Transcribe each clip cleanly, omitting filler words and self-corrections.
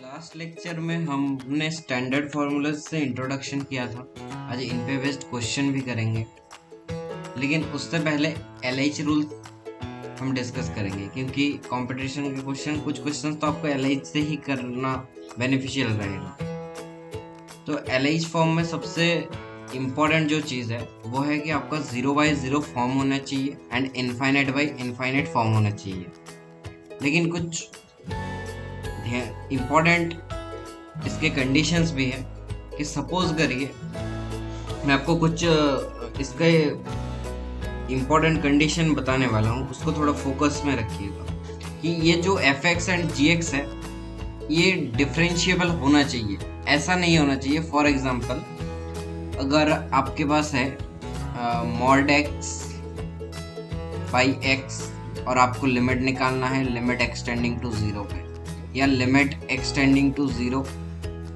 Last lecture में हमने standard formula से इंट्रोडक्शन किया था। आज इन पे बेस्ड क्वेश्चन भी करेंगे, लेकिन उससे पहले एलएच रूल हम डिस्कस करेंगे, क्योंकि कंपटीशन के कुछ क्वेश्चन तो आपको एलएच से ही करना बेनिफिशियल रहेगा। तो एलएच फॉर्म में सबसे इम्पोर्टेंट जो चीज़ है वो है कि आपका 0/0 फॉर्म होना चाहिए and infinite by infinite form होना चाहिए। लेकिन कुछ इम्पोर्टेंट इसके कंडीशंस भी है कि सपोज करिए मैं आपको कुछ इसके इम्पोर्टेंट कंडीशन बताने वाला हूँ, उसको थोड़ा फोकस में रखिएगा कि ये जो f x and g x है ये डिफरेंशिएबल होना चाहिए, ऐसा नहीं होना चाहिए। फॉर एग्जांपल अगर आपके पास है मॉड एक्स बाई एक्स और आपको लिमिट निकालना है, लिमिट एक्सटेंडिंग टू 0 पे, या लिमिट एक्सटेंडिंग टू 0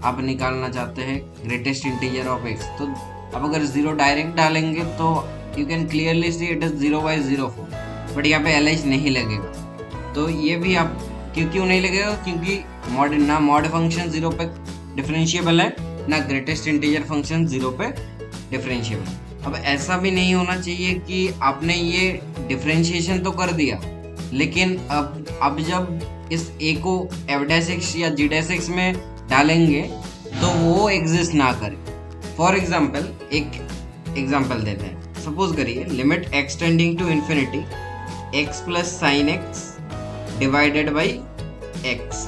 आप निकालना चाहते हैं ग्रेटेस्ट इंटीजर ऑफ एक्स, तो आप अगर 0 डायरेक्ट डालेंगे तो you can clearly see it is 0/0 form, but यहाँ पे एलएच नहीं लगेगा। तो ये भी आप क्यों नहीं लगेगा, क्योंकि मॉड फंक्शन 0 पे डिफरेंशिएबल है, ना ग्रेटेस्ट इंटीजर फंक्शन 0 पे डिफरेंशिएबल। अब ऐसा भी नहीं होना चाहिए कि आपने ये डिफरेंशिएशन तो कर दिया, लेकिन अब जब इस ए को f' या g' में डालेंगे तो वो एग्जिस्ट ना करे। फॉर एग्जाम्पल एक एग्जाम्पल देते हैं, सपोज करिए limit extending to infinity x plus sine x divided by x.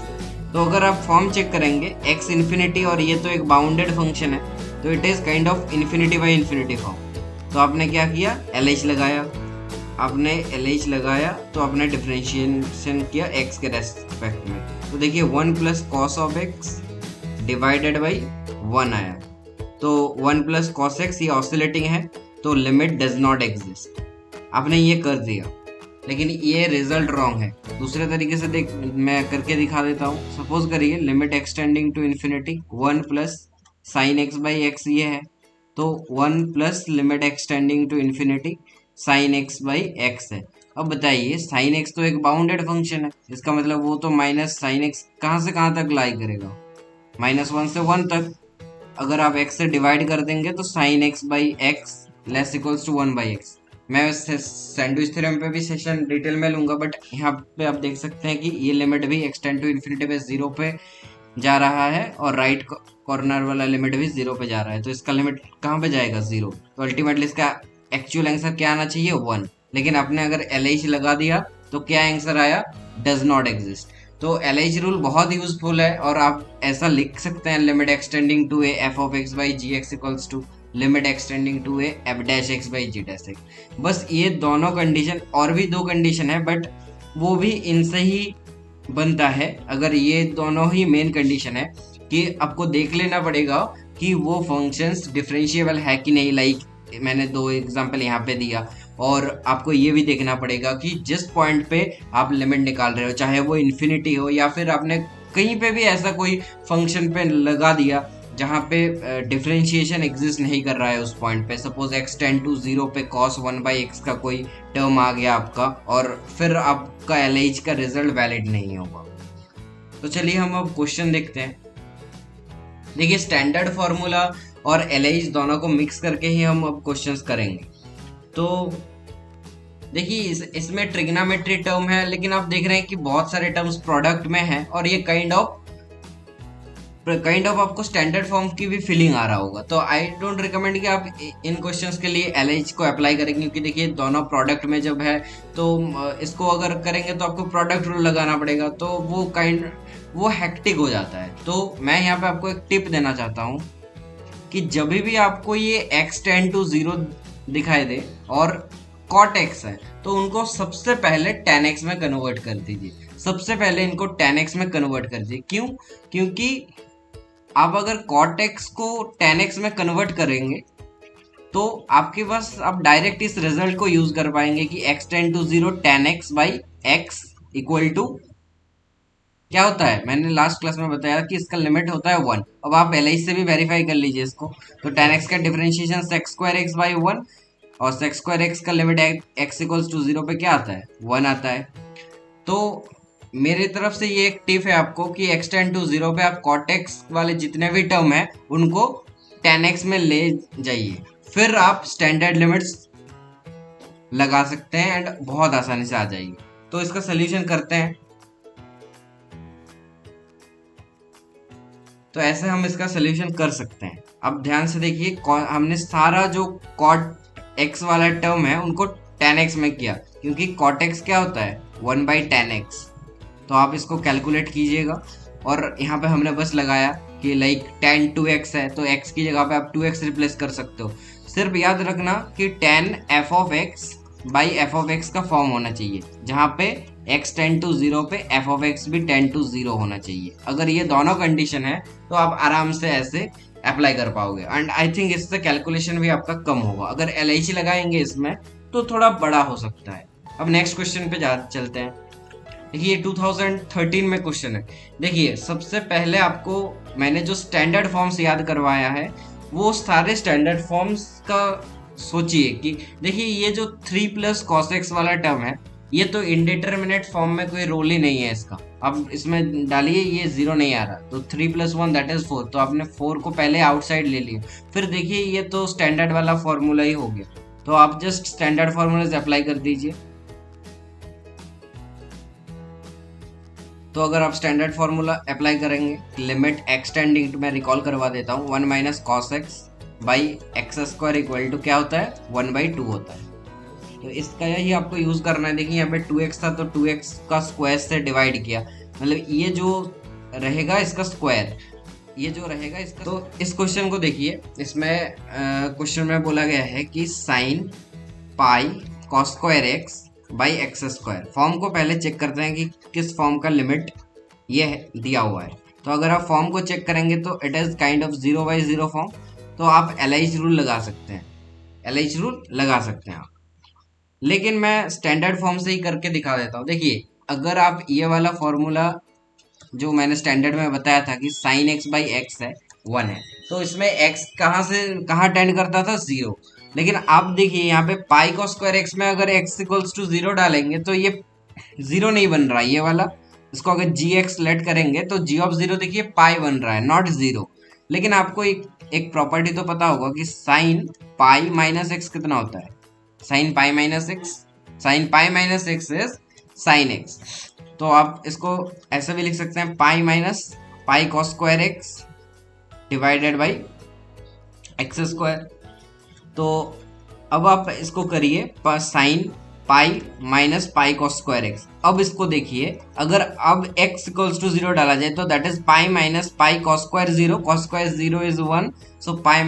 तो अगर आप फॉर्म चेक करेंगे x इन्फिनिटी और ये तो एक बाउंडेड फंक्शन है, तो it is kind of infinity by infinity form. तो आपने क्या किया, LH लगाया, आपने LH लगाया तो आपने डिफरेंशिएशन किया x के रेस्पेक्ट में। तो देखिए 1 plus cos of x divided by 1 आया, तो 1 प्लस कॉस एक्स ये ऑसिलेटिंग है, तो लिमिट डज नॉट एग्जिस्ट। आपने ये कर दिया, लेकिन ये रिजल्ट रॉन्ग है। दूसरे तरीके से देख मैं करके दिखा देता हूँ। सपोज करिए limit extending to infinity 1 plus sine x by x ये है, तो 1 plus limit extending to infinity sine x by x है। अब बताइए साइन एक्स तो एक बाउंडेड फंक्शन है, इसका मतलब वो तो माइनस साइन एक्स कहाँ से कहाँ तक लाई करेगा, -1 से 1 तक। अगर आप x से डिवाइड कर देंगे तो sine x by x less equals to 1/x। मैं सैंडविच थ्योरम पे भी सेशन डिटेल में लूंगा, बट यहाँ पे आप देख सकते हैं कि ये लिमिट भी एक्सटेंड टू इन्फिनिटी पे 0 पे जा रहा है और राइट कॉर्नर वाला लिमिट भी 0 पे जा रहा है, तो इसका लिमिट कहाँ पे जाएगा, 0। तो अल्टीमेटली इसका एक्चुअल आंसर क्या आना चाहिए, 1। लेकिन आपने अगर LH लगा दिया तो क्या आंसर आया, डज नॉट एग्जिस्ट। तो LH रूल बहुत यूजफुल है और आप ऐसा लिख सकते हैं limit extending to a f of x by g x equals to limit extending to a f' by g'। बस ये दोनों कंडीशन, और भी 2 कंडीशन है बट वो भी इनसे ही बनता है। अगर ये दोनों ही मेन कंडीशन है कि आपको देख लेना पड़ेगा कि वो फंक्शंस डिफरेंशिएबल है कि नहीं, लाइक मैंने 2 एग्जांपल यहाँ पे दिया। और आपको ये भी देखना पड़ेगा कि जिस पॉइंट पे आप लिमिट निकाल रहे हो, चाहे वो इन्फिनिटी हो या फिर आपने कहीं पे भी ऐसा कोई फंक्शन पे लगा दिया जहाँ पे डिफरेंशिएशन एग्जिस्ट नहीं कर रहा है उस पॉइंट पे। सपोज x टेंड टू 0 पे cos 1/x का कोई टर्म आ गया आपका, और फिर आपका LH का रिजल्ट वैलिड नहीं होगा। तो चलिए हम अब क्वेश्चन देखते हैं। देखिए स्टैंडर्ड फॉर्मूला और LH दोनों को मिक्स करके ही हम अब क्वेश्चंस करेंगे। तो देखिए इसमें ट्रिग्नोमेट्री टर्म है, लेकिन आप देख रहे हैं कि बहुत सारे टर्म्स प्रोडक्ट में हैं और ये काइंड ऑफ आपको स्टैंडर्ड फॉर्म की भी फीलिंग आ रहा होगा। तो आई डोंट रिकमेंड कि आप इन क्वेश्चंस के लिए LH को अप्लाई करें, क्योंकि देखिए दोनों प्रोडक्ट में जब है तो इसको अगर करेंगे तो आपको प्रोडक्ट रूल लगाना पड़ेगा, तो वो हेक्टिक हो जाता है। तो मैं यहाँ पे आपको एक टिप देना चाहता हूँ कि जब भी आपको ये x टेंड टू 0 दिखाई दे और cot x है, तो उनको सबसे पहले tan x में कन्वर्ट कर दीजिए। सबसे पहले इनको tan x में कन्वर्ट कर दीजिए। क्यों? क्योंकि आप अगर cot x को tan x में कन्वर्ट करेंगे तो आपके पास आप डायरेक्ट इस रिजल्ट को यूज कर पाएंगे कि x tend to 0 tan x by x equal to क्या होता है, मैंने लास्ट क्लास में बताया कि इसका लिमिट होता है 1। अब आप LH से भी वेरीफाई कर लीजिए इसको। तो tan x का डिफरेंशिएशन sec² x बाई 1 और sec² x का लिमिट x इक्वल्स टू 0 पे क्या आता है, 1 आता है। तो मेरी तरफ से ये एक टिप है आपको कि एक्सटेंड टू जीरो पे आप कॉटेक्स वाले जितने भी टर्म है उनको 10x में ले जाइए, फिर आप स्टैंडर्ड लिमिट्स लगा सकते हैं एंड बहुत आसानी से आ जाएगी। तो इसका सोल्यूशन करते हैं। तो ऐसे हम इसका सोल्यूशन कर सकते हैं। अब ध्यान से देखिए, हमने सारा जो कॉट एक्स वाला टर्म है उनको 10x में किया, क्योंकि कॉट एक्स क्या होता है 1/10x। तो आप इसको कैलकुलेट कीजिएगा और यहाँ पे हमने बस लगाया कि लाइक 10 2x है, तो x की जगह पे आप 2x रिप्लेस कर सकते हो। सिर्फ याद रखना कि 10 f(x)/f(x) का फॉर्म होना चाहिए, जहाँ पे x टेंड टू जीरो पे f(x) भी टेंड टू जीरो होना चाहिए। अगर ये दोनों कंडीशन है तो आप आराम से ऐसे अप्लाई कर पाओगे एंड आई थिंक इससे कैलकुलेशन भी आपका कम होगा। अगर LIC लगाएंगे इसमें तो थोड़ा बड़ा हो सकता है। अब नेक्स्ट क्वेश्चन पे चलते हैं। देखिए 2013 में क्वेश्चन है। देखिए सबसे पहले आपको मैंने जो स्टैंडर्ड फॉर्म्स याद करवाया है वो सारे स्टैंडर्ड फॉर्म्स का सोचिए कि देखिए ये जो 3+ cos x वाला टर्म है ये तो इंडिटरमिनेट फॉर्म में कोई रोल ही नहीं है इसका। अब इसमें डालिए ये 0 नहीं आ रहा, तो 3+1 दैट इज 4, तो आपने 4 को पहले आउटसाइड ले लिया। फिर देखिए ये तो स्टैंडर्ड वाला फॉर्मूला ही हो गया, तो आप जस्ट स्टैंडर्ड फॉर्मूला से अप्लाई कर दीजिए। तो अगर आप स्टैंडर्ड फॉर्मूला अप्लाई करेंगे, लिमिट x टेंडिंग टू, मैं रिकॉल करवा देता हूँ, 1 - cos x/x² इक्वल टू क्या होता है 1/2 होता है। तो इसका यही आपको यूज करना है। देखिए यहाँ पे 2x था तो 2x का स्क्वायर से डिवाइड किया, मतलब ये जो रहेगा इसका स्क्वायर, ये जो रहेगा इसका। तो इस क्वेश्चन को देखिए, इसमें क्वेश्चन में बोला गया है कि sin पाई cos² x/x²। फॉर्म को पहले चेक करते हैं कि किस फॉर्म का लिमिट ये दिया हुआ है। तो अगर आप फॉर्म को चेक करेंगे तो it is kind of 0/0 form, तो आप LH रूल लगा सकते हैं, LH रूल लगा सकते हैं आप। लेकिन मैं स्टैंडर्ड फॉर्म से ही करके दिखा देता हूँ। देखिए अगर आप ये वाला फॉर्मूला जो मैंने स्टैंडर्ड में बताया था कि sin x/x है 1 है, तो इसमें x कहाँ से कहाँ टेंड करता था 0। लेकिन आप देखिए यहाँ पे पाई cos² x में अगर x = 0 डालेंगे तो ये 0 नहीं बन रहा है ये वाला। इसको अगर gx लेट करेंगे तो g(0) देखिए पाई बन रहा है, नॉट 0। लेकिन आपको एक प्रॉपर्टी तो पता होगा कि sin पाई - x कितना होता है, sin pi - x is sin x। तो आप इसको ऐसे भी लिख सकते हैं पाई cos² x divided by x²। तो अब आप इसको करिए sin पाई - cos² x। अब इसको देखिए, अगर अब x = 0 डाला जाए तो that is pi - cos² 0, cos² 0 is 1, सो पाई -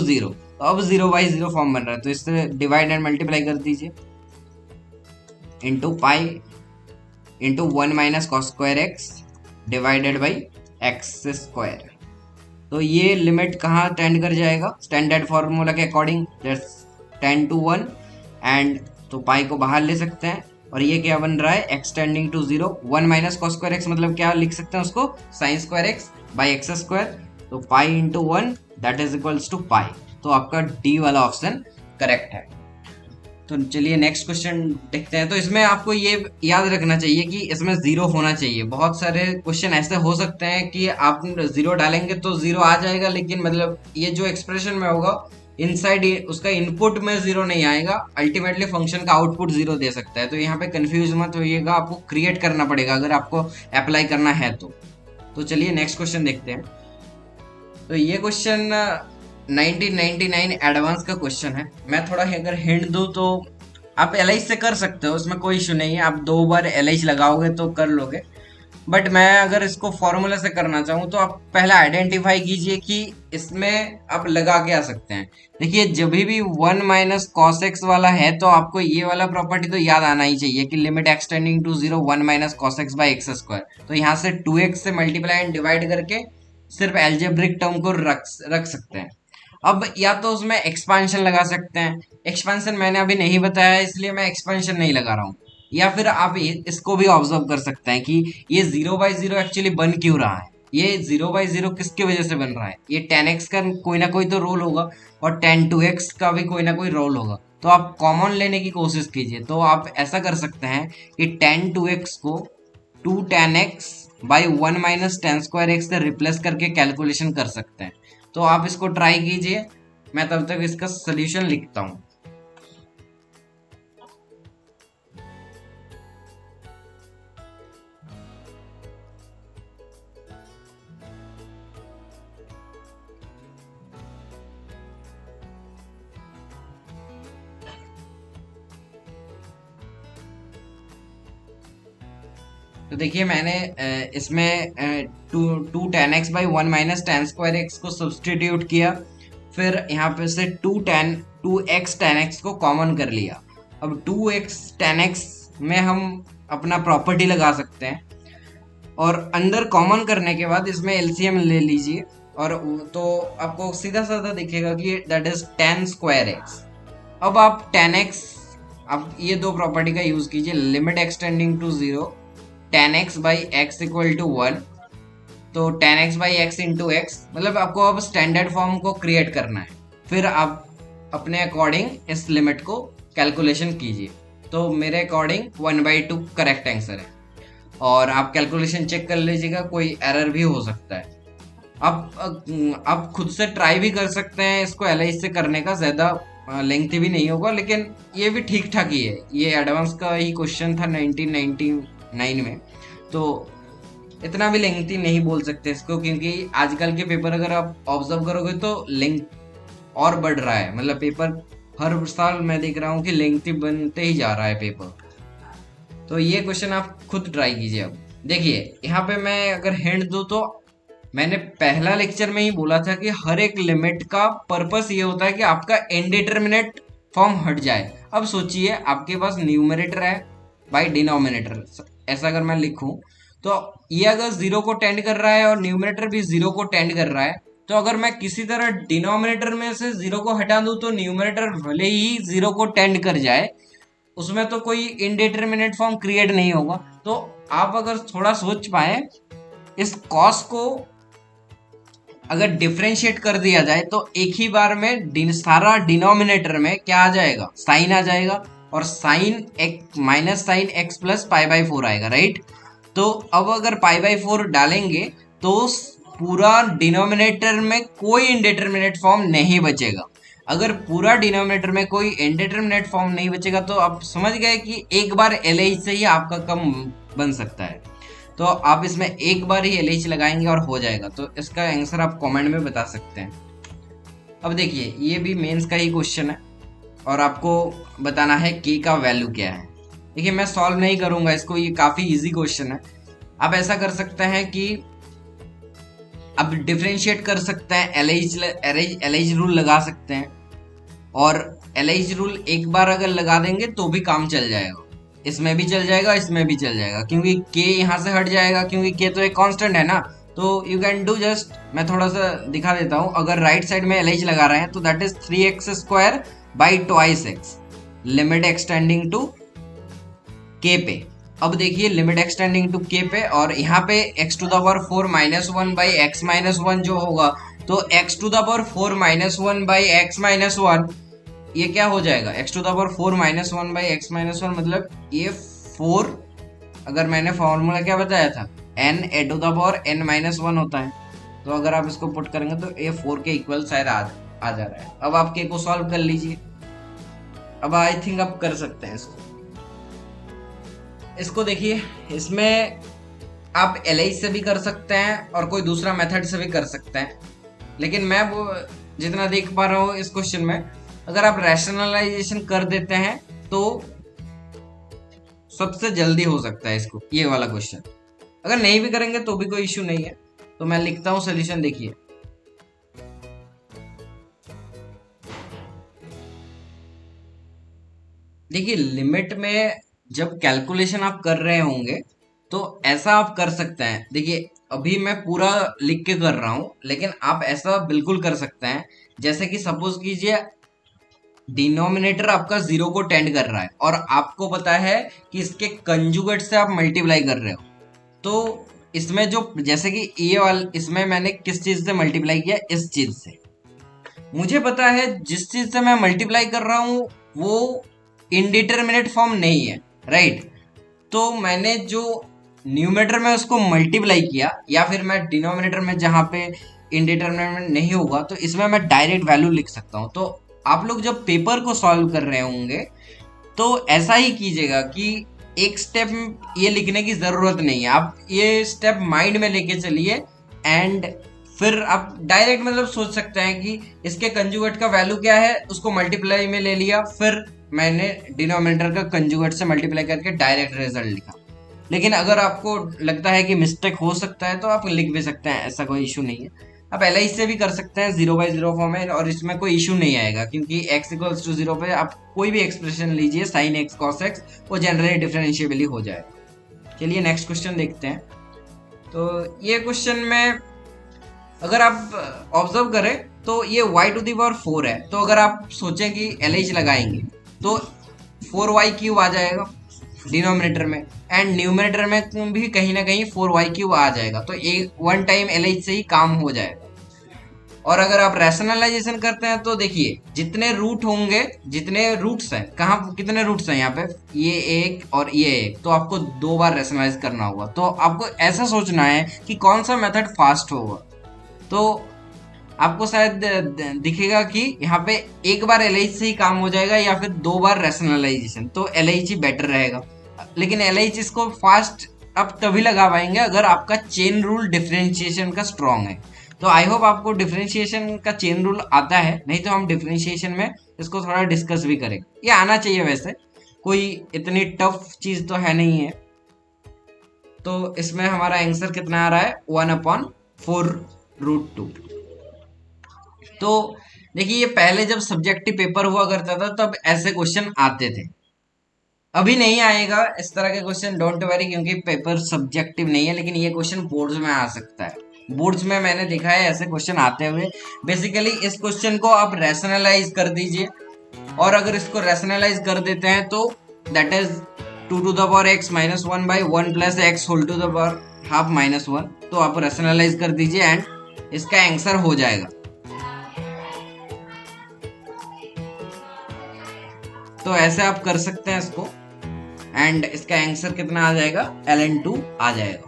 0। तो अब 0/0 फॉर्म बन रहा है, तो इससे डिवाइड एंड मल्टीप्लाई कर दीजिए into pi into 1 - cos² x divided by x²। तो ये लिमिट कहाँ टेंड कर जाएगा स्टैंडर्ड फॉर्मूला के अकॉर्डिंग, दैट्स 10 to 1 एंड तो पाई को बाहर ले सकते हैं और ये क्या बन रहा है x tending to 0। 1 - cos² x मतलब क्या लिख सकते हैं उसको sin² x/x²। तो pi into 1 that is equals to pi. तो आपका डी वाला ऑप्शन करेक्ट है। तो चलिए नेक्स्ट क्वेश्चन देखते हैं। तो इसमें आपको ये याद रखना चाहिए कि इसमें 0 होना चाहिए। बहुत सारे क्वेश्चन ऐसे हो सकते हैं कि आप 0 डालेंगे तो 0 आ जाएगा, लेकिन मतलब ये जो एक्सप्रेशन में होगा इनसाइड उसका इनपुट में 0 नहीं आएगा, अल्टीमेटली फंक्शन का आउटपुट 0 दे सकता है। तो यहाँ पे कंफ्यूज मत होइएगा, आपको क्रिएट करना पड़ेगा अगर आपको अप्लाई करना है तो चलिए नेक्स्ट क्वेश्चन देखते हैं। तो ये क्वेश्चन 1999 एडवांस का क्वेश्चन है। मैं थोड़ा अगर हिंट दूं तो आप LH से कर सकते हो, उसमें कोई इशू नहीं है, आप 2 बार LH लगाओगे तो कर लोगे। बट मैं अगर इसको फॉर्मूला से करना चाहूँ तो आप पहले आइडेंटिफाई कीजिए कि इसमें आप लगा के आ सकते हैं। देखिए जब भी 1 - cos x वाला है तो आपको ये वाला प्रॉपर्टी तो याद आना ही चाहिए कि limit x tending to 0 1 - cos x/x²। तो यहाँ से 2x से मल्टीप्लाई एंड डिवाइड करके सिर्फ एल्जेब्रिक टर्म को रख सकते हैं। अब या तो उसमें एक्सपांशन लगा सकते हैं, एक्सपांशन मैंने अभी नहीं बताया इसलिए मैं एक्सपांशन नहीं लगा रहा हूँ। या फिर आप इसको भी ऑब्जर्व कर सकते हैं कि ये 0/0 एक्चुअली बन क्यों रहा है। ये 0/0 किसकी वजह से बन रहा है, ये 10x का कोई ना कोई तो रोल होगा और 10 2x का भी कोई ना कोई रोल होगा। तो आप कॉमन लेने की कोशिश कीजिए। तो आप ऐसा कर सकते हैं कि 10 2x को 2 tan x by 1 - tan² x से रिप्लेस करके कैलकुलेशन कर सकते हैं। तो आप इसको ट्राई कीजिए, मैं तब तक इसका सोल्यूशन लिखता हूँ। तो देखिए मैंने इसमें two tan x by 1 - tan² x को सब्सटीट्यूट किया, फिर यहाँ पे से 2x tan x को कॉमन कर लिया। अब 2x tan x में हम अपना प्रॉपर्टी लगा सकते हैं, और अंदर कॉमन करने के बाद इसमें एलसीएम ले लीजिए, और तो आपको सीधा साधा दिखेगा कि दैट इज tan²x। अब आप tan x, आप ये दो प्रॉपर्टी का यूज कीजिए, limit extending to 0 tan x by x equal to 1। तो tan x by x into x, मतलब आपको अब स्टैंडर्ड फॉर्म को क्रिएट करना है, फिर आप अपने अकॉर्डिंग इस लिमिट को कैलकुलेशन कीजिए। तो मेरे अकॉर्डिंग 1/2 करेक्ट आंसर है, और आप कैलकुलेशन चेक कर लीजिएगा, कोई एरर भी हो सकता है। आप खुद से ट्राई भी कर सकते हैं इसको एलाइज से करने का, ज़्यादा लेंथी भी नहीं होगा, लेकिन ये भी ठीक ठाक ही है। ये एडवांस का ही क्वेश्चन था 1999 में, तो इतना भी लेंथी नहीं बोल सकते इसको, क्योंकि आजकल के पेपर अगर आप ऑब्जर्व करोगे तो लेंथ और बढ़ रहा है। मतलब पेपर हर साल मैं देख रहा हूँ कि लेंथी बनते ही जा रहा है पेपर। तो ये क्वेश्चन आप खुद ट्राई कीजिए। अब देखिए यहाँ पे मैं अगर हिंट दूँ तो मैंने पहला लेक्चर में ही बोला था कि हर एक लिमिट का पर्पस ये होता है कि आपका इनडिटरमिनेट फॉर्म हट जाए। अब सोचिए आपके पास न्यूमरेटर है बाई डिनोमिनेटर, ऐसा अगर मैं लिखूं तो ये अगर 0 को टेंड कर रहा है और न्यूमरेटर भी 0 को टेंड कर रहा है, तो अगर मैं किसी तरह डिनोमिनेटर में से 0 को हटा दूं तो न्यूमरेटर भले ही 0 को टेंड कर जाए, उसमें तो कोई इनडिटरमिनेट फॉर्म क्रिएट नहीं होगा। तो आप अगर थोड़ा सोच पाए, इस कॉस को अगर डिफ्रेंशिएट कर दिया जाए तो एक ही बार में सारा डिनोमिनेटर में क्या आ जाएगा, साइन आ जाएगा, और sine x minus sine x plus π/4 आएगा, राइट। तो अब अगर π/4 डालेंगे तो पूरा डिनोमिनेटर में कोई इंडिटरमिनेट फॉर्म नहीं बचेगा। अगर पूरा डिनोमिनेटर में कोई इंडिटरमिनेट फॉर्म नहीं बचेगा तो आप समझ गए कि एक बार एलएच से ही आपका कम बन सकता है। तो आप इसमें एक बार ही एलएच लगाएंगे और हो जाएगा। तो इसका आंसर आप कमेंट में बता सकते हैं। अब देखिए ये भी मेंस का ही क्वेश्चन है, और आपको बताना है के का वैल्यू क्या है। देखिए मैं सॉल्व नहीं करूंगा इसको, ये काफ़ी इजी क्वेश्चन है। आप ऐसा कर सकते हैं कि आप डिफ्रेंशिएट कर सकते हैं, एलएच रूल लगा सकते हैं, और एलएच रूल एक बार अगर लगा देंगे तो भी काम चल जाएगा। इसमें भी चल जाएगा, इसमें भी चल जाएगा, क्योंकि के यहाँ से हट जाएगा, क्योंकि के तो एक कांस्टेंट है ना। तो यू कैन डू जस्ट, मैं थोड़ा सा दिखा देता हूँ। अगर राइट साइड में एलएच लगा रहे हैं तो that is 3x² by 2x, limit extending to के पे। अब देखिए लिमिट एक्सटेंडिंग टू के पे, और यहाँ पे x⁴ -1 बाई x-1 जो होगा, तो x⁴ -1 बाई x-1 ये क्या हो जाएगा, x⁴ -1 बाई x-1 मतलब ये 4, अगर मैंने फॉर्मूला क्या बताया था, n(a⁴n-1) होता है। तो अगर आप इसको पुट करेंगे तो ये 4 के इक्वल शायद आ जा रहा है। अब आप के को सॉल्व कर लीजिए। अब आई थिंक आप कर सकते हैं इसको देखिए, इसमें आप एलएच से भी कर सकते हैं और कोई दूसरा मेथड से भी कर सकते हैं, लेकिन मैं वो जितना देख पा रहा हूँ इस क्वेश्चन में, अगर आप रैशनलाइजेशन कर देते हैं तो सबसे जल्दी हो सकता है इसको, ये वाला क्वेश्चन। अगर नहीं भी करेंगे तो भी कोई इश्यू नहीं है। तो मैं लिखता हूँ सोल्यूशन, देखिए लिमिट में जब कैलकुलेशन आप कर रहे होंगे तो ऐसा आप कर सकते हैं। देखिए अभी मैं पूरा लिख के कर रहा हूं, लेकिन आप ऐसा बिल्कुल कर सकते हैं, जैसे कि सपोज कीजिए डिनोमिनेटर आपका 0 को टेंड कर रहा है और आपको पता है कि इसके कंजुगेट से आप मल्टीप्लाई कर रहे हो। तो इसमें जो जैसे कि ये वाला, इसमें मैंने किस चीज से मल्टीप्लाई किया, इस चीज से। मुझे पता है जिस चीज से मैं मल्टीप्लाई कर रहा हूं वो इनडिटरमिनेट फॉर्म नहीं है, राइट। तो मैंने जो न्यूमरेटर में उसको मल्टीप्लाई किया, या फिर मैं डिनोमिनेटर में जहाँ पे इंडिटरमिनेट नहीं होगा तो इसमें मैं डायरेक्ट वैल्यू लिख सकता हूँ। तो आप लोग जब पेपर को सॉल्व कर रहे होंगे तो ऐसा ही कीजिएगा कि एक स्टेप ये लिखने की ज़रूरत नहीं है, आप ये स्टेप माइंड में लेके चलिए एंड फिर आप डायरेक्ट मतलब सोच सकते हैं कि इसके कंजुगेट का वैल्यू क्या है, उसको मल्टीप्लाई में ले लिया, फिर मैंने डिनोमिनेटर का कंजुगेट से मल्टीप्लाई करके डायरेक्ट रिजल्ट लिखा। लेकिन अगर आपको लगता है कि मिस्टेक हो सकता है तो आप लिख भी सकते हैं, ऐसा कोई इशू नहीं है। आप LI से भी कर सकते हैं 0/0 फॉर्म में, और इसमें कोई इशू नहीं आएगा क्योंकि x = 0 पे आप कोई भी एक्सप्रेशन लीजिए sin x cos x, वो जनरली डिफरेंशिएबल हो जाएगा। चलिए नेक्स्ट क्वेश्चन देखते हैं। तो ये क्वेश्चन में अगर आप ऑब्जर्व करें तो ये y⁴ है, तो अगर आप सोचें कि LH लगाएंगे तो 4y³ आ जाएगा डिनोमिनेटर में, एंड न्यूमरेटर में भी कहीं ना कहीं 4y³ आ जाएगा, तो एक वन टाइम LH से ही काम हो जाएगा। और अगर आप रैशनलाइजेशन करते हैं तो देखिए जितने रूट होंगे, जितने रूट्स हैं, कहाँ कितने रूट्स हैं यहाँ पे, ये एक और ये एक, तो आपको 2 बार रैशनलाइज करना होगा। तो आपको ऐसा सोचना है कि कौन सा मेथड फास्ट होगा, तो आपको शायद दिखेगा कि यहाँ पे एक बार LH से ही काम हो जाएगा या फिर 2 बार रैशनलाइजेशन, तो LH ही बेटर रहेगा। लेकिन LH इसको फास्ट आप तभी लगा पाएंगे अगर आपका चेन रूल डिफरेंशिएशन का स्ट्रॉन्ग है। तो आई होप आपको डिफरेंशिएशन का चेन रूल आता है, नहीं तो हम डिफरेंशिएशन में इसको थोड़ा डिस्कस भी करेंगे। ये आना चाहिए, वैसे कोई इतनी टफ चीज तो है नहीं है। तो इसमें हमारा आंसर कितना आ रहा है, 1/4√2। तो देखिए ये पहले जब सब्जेक्टिव पेपर हुआ करता था तब ऐसे क्वेश्चन आते थे, अभी नहीं आएगा इस तरह के क्वेश्चन, डोंट वरी, क्योंकि पेपर सब्जेक्टिव नहीं है। लेकिन ये क्वेश्चन बोर्ड्स में आ सकता है, बोर्ड्स में मैंने देखा है ऐसे क्वेश्चन आते हुए। बेसिकली इस क्वेश्चन को आप रैशनलाइज कर दीजिए, और अगर इसको रैशनलाइज कर देते हैं तो that is 2⁻x - 1/1 + x whole to the power half -1, तो आप रैशनलाइज कर दीजिए एंड इसका आंसर हो जाएगा। तो ऐसे आप कर सकते हैं इसको, एंड इसका आंसर कितना आ जाएगा, ln2 आ जाएगा।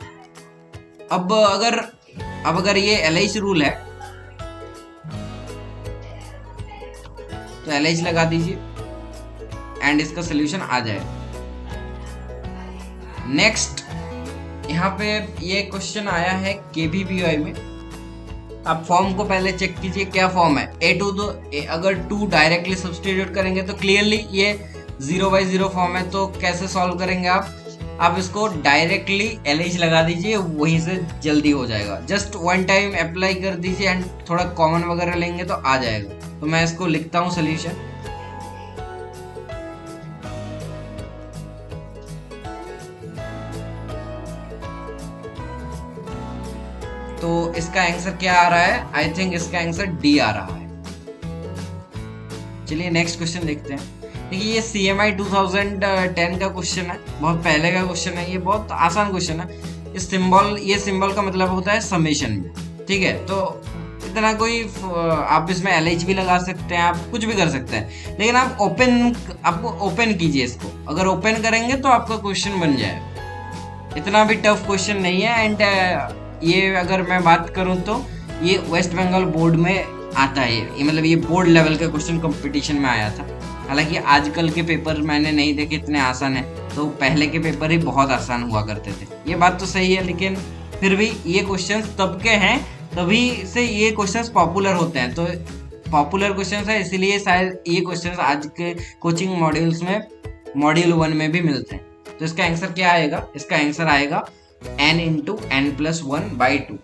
अब अगर ये LH रूल है तो LH लगा दीजिए एंड इसका सोल्यूशन आ जाएगा। नेक्स्ट यहाँ पे ये क्वेश्चन आया है KVPY में। आप फॉर्म को पहले चेक कीजिए क्या फॉर्म है, A2, तो अगर 2 डायरेक्टली सब्स्टिट्यूट करेंगे तो क्लियरली ये 0/0 फॉर्म है। तो कैसे सॉल्व करेंगे आप इसको डायरेक्टली LH लगा दीजिए, वहीं से जल्दी हो जाएगा। जस्ट वन टाइम अप्लाई कर दीजिए एंड थोड़ा कॉमन वगैरह लेंगे तो आ जाएगा। तो मैं इसको लिखता हूँ सोल्यूशन। तो इसका आंसर क्या आ रहा है, आई थिंक इसका आंसर D आ रहा है। चलिए नेक्स्ट क्वेश्चन देखते हैं। देखिए ये CMI 2010 का क्वेश्चन है, बहुत पहले का क्वेश्चन है, ये बहुत आसान क्वेश्चन है। ये सिंबल का मतलब होता है समेशन में, ठीक है। तो इतना कोई आप इसमें LH भी लगा सकते हैं, आप कुछ भी कर सकते हैं, लेकिन आपको ओपन कीजिए इसको। अगर ओपन करेंगे तो आपका क्वेश्चन बन जाएगा, इतना भी टफ क्वेश्चन नहीं है। एंड ये अगर मैं बात करूं तो ये वेस्ट बंगाल बोर्ड में आता है, ये मतलब ये बोर्ड लेवल का क्वेश्चन कंपटीशन में आया था। हालांकि आजकल के पेपर मैंने नहीं देखे इतने आसान है, तो पहले के पेपर ही बहुत आसान हुआ करते थे, ये बात तो सही है। लेकिन फिर भी ये क्वेश्चन तब के हैं, तभी से ये क्वेश्चन पॉपुलर होते हैं, तो पॉपुलर क्वेश्चन है इसीलिए शायद ये क्वेश्चन आज के कोचिंग मॉड्यूल्स में मॉड्यूल 1 में भी मिलते हैं। तो इसका आंसर क्या आएगा, इसका आंसर आएगा n × n + 1/2।